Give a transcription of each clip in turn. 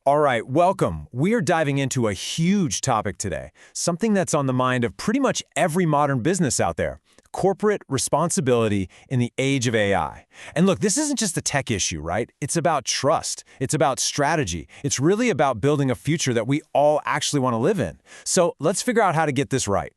All right, welcome. We are diving into a huge topic today, something that's on the mind of pretty much every modern business out there: corporate responsibility in the age of AI. And look, this isn't just a tech issue, right? It's about trust. It's about strategy. It's really about building a future that we all actually want to live in. So let's figure out how to get this right.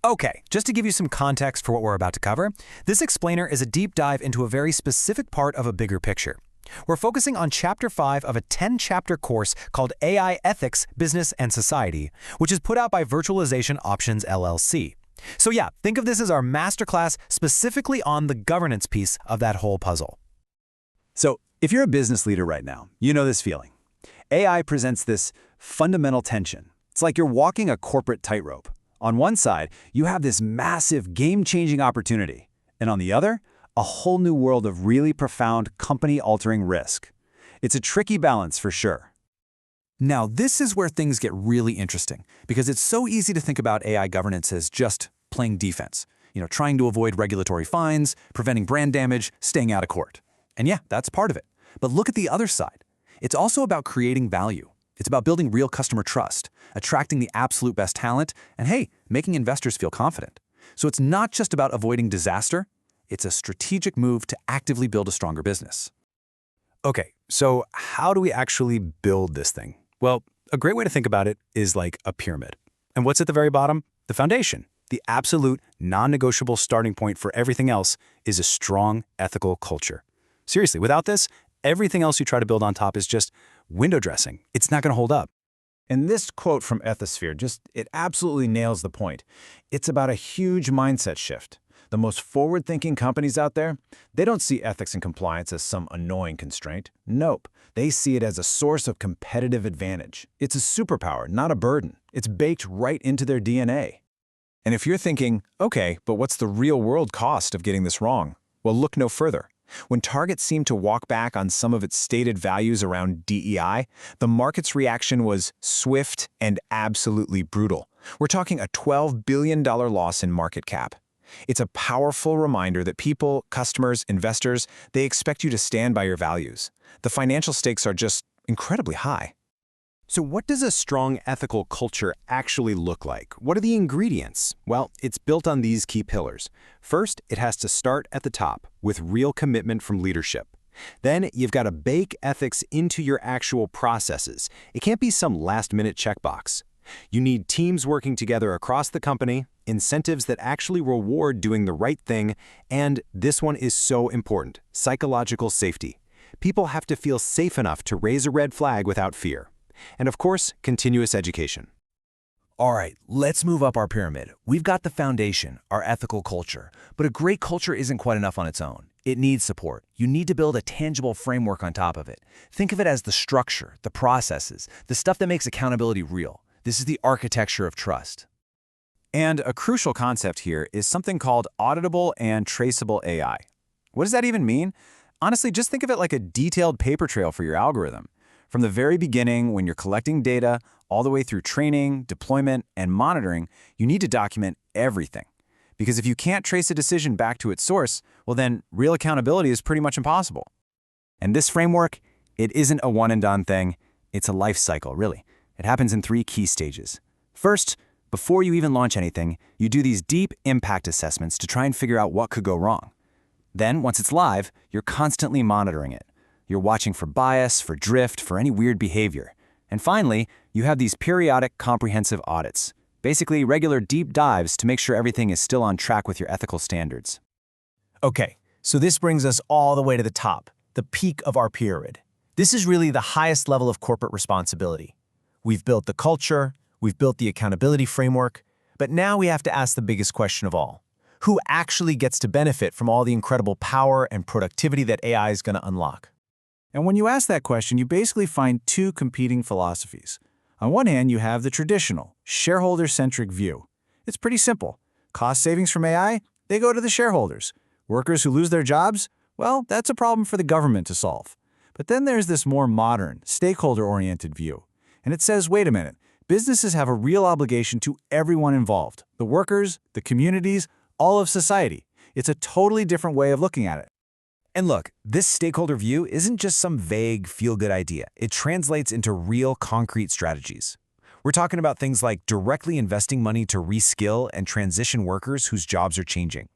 Okay, just to give you some context for what we're about to cover, this explainer is a deep dive into a very specific part of a bigger picture. We're focusing on Chapter 5 of a 10-chapter course called AI Ethics, Business, and Society, which is put out by Virtualization Options LLC. So yeah, think of this as our masterclass specifically on the governance piece of that whole puzzle. So, if you're a business leader right now, you know this feeling. AI presents this fundamental tension. It's like you're walking a corporate tightrope. On one side, you have this massive, game-changing opportunity, and on the other, a whole new world of really profound, company-altering risk. It's a tricky balance for sure. Now, this is where things get really interesting, because it's so easy to think about AI governance as just playing defense, trying to avoid regulatory fines, preventing brand damage, staying out of court. And yeah, that's part of it. But look at the other side. It's also about creating value. It's about building real customer trust, attracting the absolute best talent, and hey, making investors feel confident. So it's not just about avoiding disaster. It's a strategic move to actively build a stronger business. Okay, so how do we actually build this thing? Well, a great way to think about it is like a pyramid. And what's at the very bottom? The foundation. The absolute, non-negotiable starting point for everything else is a strong ethical culture. Seriously, without this, everything else you try to build on top is just window dressing. It's not going to hold up. And this quote from Ethisphere it absolutely nails the point. It's about a huge mindset shift. The most forward-thinking companies out there, they don't see ethics and compliance as some annoying constraint. Nope, they see it as a source of competitive advantage. It's a superpower, not a burden. It's baked right into their DNA. And if you're thinking, okay, but what's the real-world cost of getting this wrong? Well, look no further. When Target seemed to walk back on some of its stated values around DEI, the market's reaction was swift and absolutely brutal. We're talking a $12 billion loss in market cap. It's a powerful reminder that people, customers, investors, they expect you to stand by your values. The financial stakes are just incredibly high. So what does a strong ethical culture actually look like? What are the ingredients? Well, it's built on these key pillars. First, it has to start at the top with real commitment from leadership. Then you've got to bake ethics into your actual processes. It can't be some last-minute checkbox. You need teams working together across the company, incentives that actually reward doing the right thing, and this one is so important, psychological safety. People have to feel safe enough to raise a red flag without fear. And of course, continuous education. All right, let's move up our pyramid. We've got the foundation, our ethical culture. But a great culture isn't quite enough on its own. It needs support. You need to build a tangible framework on top of it. Think of it as the structure, the processes, the stuff that makes accountability real. This is the architecture of trust. And a crucial concept here is something called auditable and traceable AI. What does that even mean? Honestly, just think of it like a detailed paper trail for your algorithm. From the very beginning, when you're collecting data, all the way through training, deployment, and monitoring, you need to document everything. Because if you can't trace a decision back to its source, well then, real accountability is pretty much impossible. And this framework, it isn't a one-and-done thing. It's a life cycle, really. It happens in 3 key stages. First, before you even launch anything, you do these deep impact assessments to try and figure out what could go wrong. Then, once it's live, you're constantly monitoring it. You're watching for bias, for drift, for any weird behavior. And finally, you have these periodic comprehensive audits, basically regular deep dives to make sure everything is still on track with your ethical standards. Okay, so this brings us all the way to the top, the peak of our pyramid. This is really the highest level of corporate responsibility. We've built the culture, we've built the accountability framework, but now we have to ask the biggest question of all. Who actually gets to benefit from all the incredible power and productivity that AI is going to unlock? And when you ask that question, you basically find 2 competing philosophies. On one hand, you have the traditional, shareholder-centric view. It's pretty simple. Cost savings from AI? They go to the shareholders. Workers who lose their jobs? Well, that's a problem for the government to solve. But then there's this more modern, stakeholder-oriented view. And it says, wait a minute, businesses have a real obligation to everyone involved, the workers, the communities, all of society. It's a totally different way of looking at it. And look, this stakeholder view isn't just some vague, feel-good idea. It translates into real, concrete strategies. We're talking about things like directly investing money to reskill and transition workers whose jobs are changing.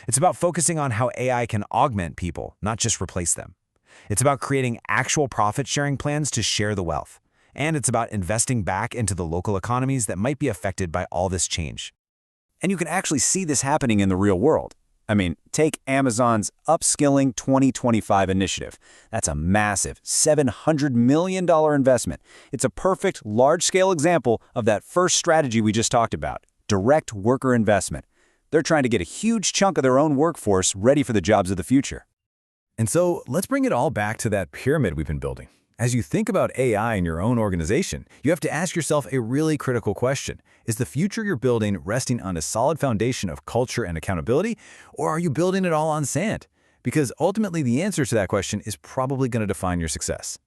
It's about focusing on how AI can augment people, not just replace them. It's about creating actual profit-sharing plans to share the wealth. And it's about investing back into the local economies that might be affected by all this change. And you can actually see this happening in the real world. I mean, take Amazon's Upskilling 2025 initiative. That's a massive $700 million investment. It's a perfect, large-scale example of that first strategy we just talked about, direct worker investment. They're trying to get a huge chunk of their own workforce ready for the jobs of the future. And so let's bring it all back to that pyramid we've been building. As you think about AI in your own organization, you have to ask yourself a really critical question. Is the future you're building resting on a solid foundation of culture and accountability, or are you building it all on sand? Because ultimately the answer to that question is probably going to define your success.